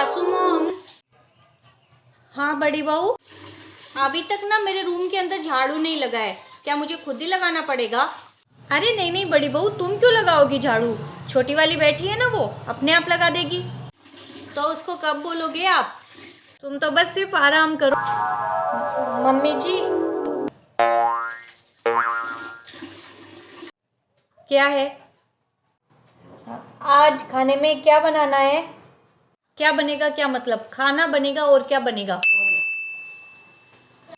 सासू मॉम। हाँ बड़ी बहू, अभी तक ना मेरे रूम के अंदर झाड़ू नहीं लगा है, क्या मुझे खुद ही लगाना पड़ेगा? अरे नहीं नहीं बड़ी बहू, तुम क्यों लगाओगी झाड़ू? छोटी वाली बैठी है ना, वो अपने आप लगा देगी। तो उसको कब बोलोगे आप? तुम तो बस सिर्फ आराम करो। मम्मी जी। क्या है? आज खाने में क्या बनाना है? क्या बनेगा? क्या मतलब खाना बनेगा और क्या बनेगा?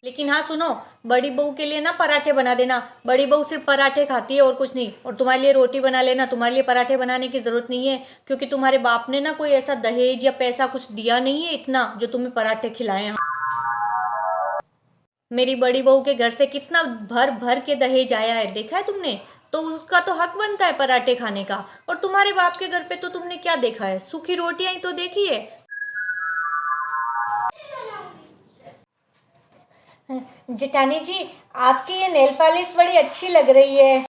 लेकिन हाँ सुनो, बड़ी बहू के लिए ना पराठे बना देना। बड़ी बहू सिर्फ पराठे खाती है और कुछ नहीं। और तुम्हारे लिए रोटी बना लेना, तुम्हारे लिए पराठे बनाने की जरूरत नहीं है, क्योंकि तुम्हारे बाप ने ना कोई ऐसा दहेज या पैसा कुछ दिया नहीं है इतना जो तुम्हें पराठे खिलाए हैं। मेरी बड़ी बहू के घर से कितना भर भर के दहेज आया है, देखा है तुमने? तो उसका तो हक बनता है पराठे खाने का। और तुम्हारे बाप के घर पे तो तुमने क्या देखा है? सूखी रोटियां ही तो देखी है। जेठानी जी, आपकी ये नेल पॉलिश बड़ी अच्छी लग रही है।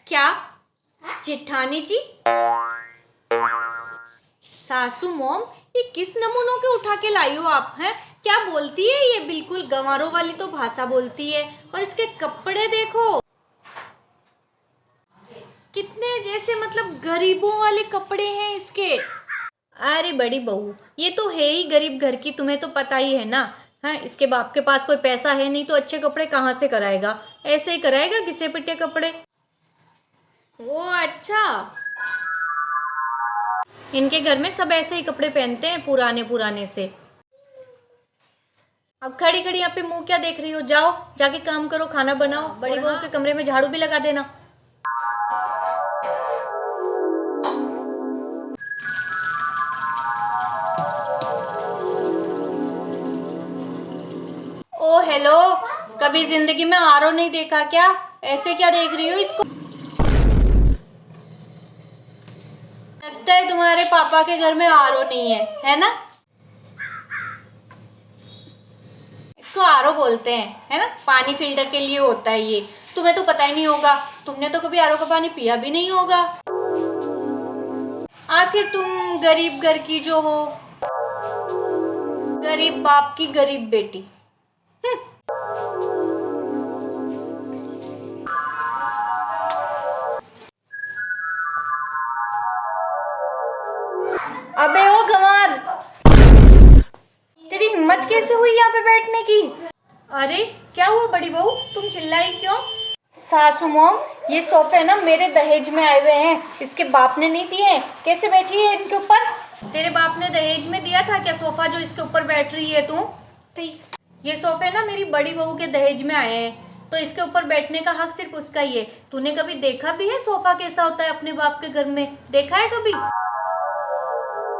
क्या? जेठानी जी? सासू मॉम, ये किस नमूनों के उठा के लाई हो आप? हैं क्या बोलती है ये? बिल्कुल गंवारों वाली तो भाषा बोलती है। और इसके कपड़े देखो, कितने जैसे मतलब गरीबों वाले कपड़े हैं इसके। अरे बड़ी बहू, ये तो है ही गरीब घर की, तुम्हें तो पता ही है ना। हाँ, इसके बाप के पास कोई पैसा है नहीं तो अच्छे कपड़े कहाँ से कराएगा? ऐसे ही कराएगा घिसे पिटे कपड़े। ओ अच्छा, इनके घर में सब ऐसे ही कपड़े पहनते हैं, पुराने पुराने से। अब खड़ी खड़ी यहाँ पे मुंह क्या देख रही हो? जाओ जाके काम करो, खाना बनाओ। बड़ी बहू के कमरे में झाड़ू भी लगा देना। ओ हेलो, कभी जिंदगी में आरओ नहीं देखा क्या? ऐसे क्या देख रही हो इसको? लगता है तुम्हारे पापा के घर में आरओ नहीं है ना? इसको आरओ बोलते हैं, है ना? पानी फिल्टर के लिए होता है ये। तुम्हें तो पता ही नहीं होगा, तुमने तो कभी आरओ का पानी पिया भी नहीं होगा। आखिर तुम गरीब घर की जो हो, गरीब बाप की गरीब बेटी। अबे ओ गंवार, तेरी हिम्मत कैसे हुई यहाँ पे बैठने की? अरे क्या हुआ बड़ी बहू, तुम चिल्लाई क्यों? सासू मॉम, ये सोफे ना मेरे दहेज में आए हुए हैं, इसके बाप ने नहीं दिए। कैसे बैठी है इनके ऊपर? तेरे बाप ने दहेज में दिया था क्या सोफा जो इसके ऊपर बैठ रही है तू? ये सोफे ना मेरी बड़ी बहू के दहेज में आए हैं, तो इसके ऊपर बैठने का हक सिर्फ उसका ही है। तूने कभी देखा भी है सोफा कैसा होता है अपने बाप के घर में? देखा है कभी?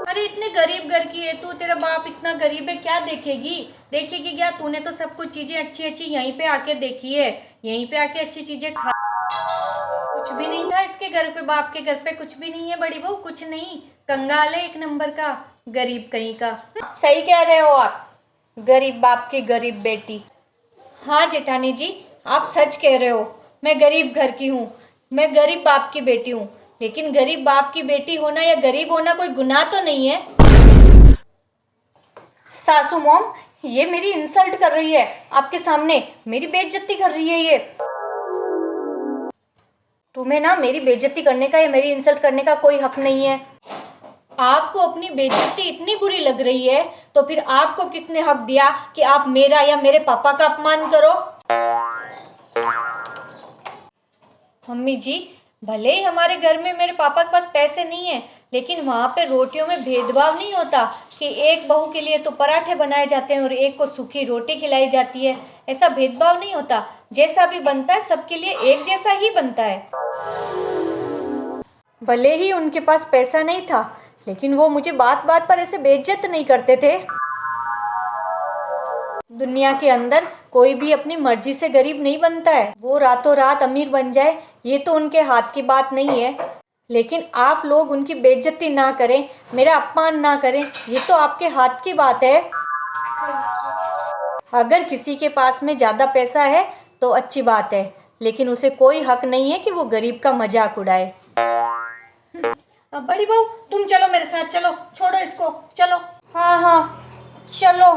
अरे इतने गरीब घर की है तू, तेरा बाप इतना गरीब है, क्या देखेगी? देखेगी क्या? तूने तो सब कुछ चीजें अच्छी अच्छी यहीं पे आके देखी है, यहीं पे आके अच्छी चीजें खा। कुछ भी नहीं था इसके घर पे, बाप के घर पे कुछ भी नहीं है बड़ी बहू, कुछ नहीं। कंगाल है एक नंबर का, गरीब कहीं का। सही कह रहे हो आप, गरीब बाप की गरीब बेटी। हाँ जेठानी जी, आप सच कह रहे हो। मैं गरीब घर की हूँ, मैं गरीब बाप की बेटी हूँ। लेकिन गरीब बाप की बेटी होना या गरीब होना कोई गुनाह तो नहीं है। सासू मॉम, ये मेरी इंसल्ट कर रही है आपके सामने, मेरी बेइज्जती कर रही है ये। तुम्हें ना मेरी बेइज्जती करने का या मेरी इंसल्ट करने का कोई हक नहीं है। आपको अपनी बेइज्जती इतनी बुरी लग रही है तो फिर आपको किसने हक दिया कि आप मेरा या मेरे पापा का अपमान करो? मम्मी जी, भले ही हमारे घर में मेरे पापा के पास पैसे नहीं है, लेकिन वहाँ पे रोटियों में भेदभाव नहीं होता कि एक बहू के लिए तो पराठे बनाए जाते हैं और एक को सूखी रोटी खिलाई जाती है। ऐसा भेदभाव नहीं होता, जैसा भी बनता है सबके लिए एक जैसा ही बनता है। भले ही उनके पास पैसा नहीं था, लेकिन वो मुझे बात बात पर ऐसे बेइज्जत नहीं करते थे। दुनिया के अंदर कोई भी अपनी मर्जी से गरीब नहीं बनता है। वो रातों रात अमीर बन जाए ये तो उनके हाथ की बात नहीं है, लेकिन आप लोग उनकी बेइज्जती ना करें, मेरा अपमान ना करें, ये तो आपके हाथ की बात है। अगर किसी के पास में ज़्यादा पैसा है तो अच्छी बात है, लेकिन उसे कोई हक नहीं है कि वो गरीब का मजाक उड़ाए। बड़ी बहू तुम चलो मेरे साथ, चलो, छोड़ो इसको, चलो। हाँ हाँ चलो।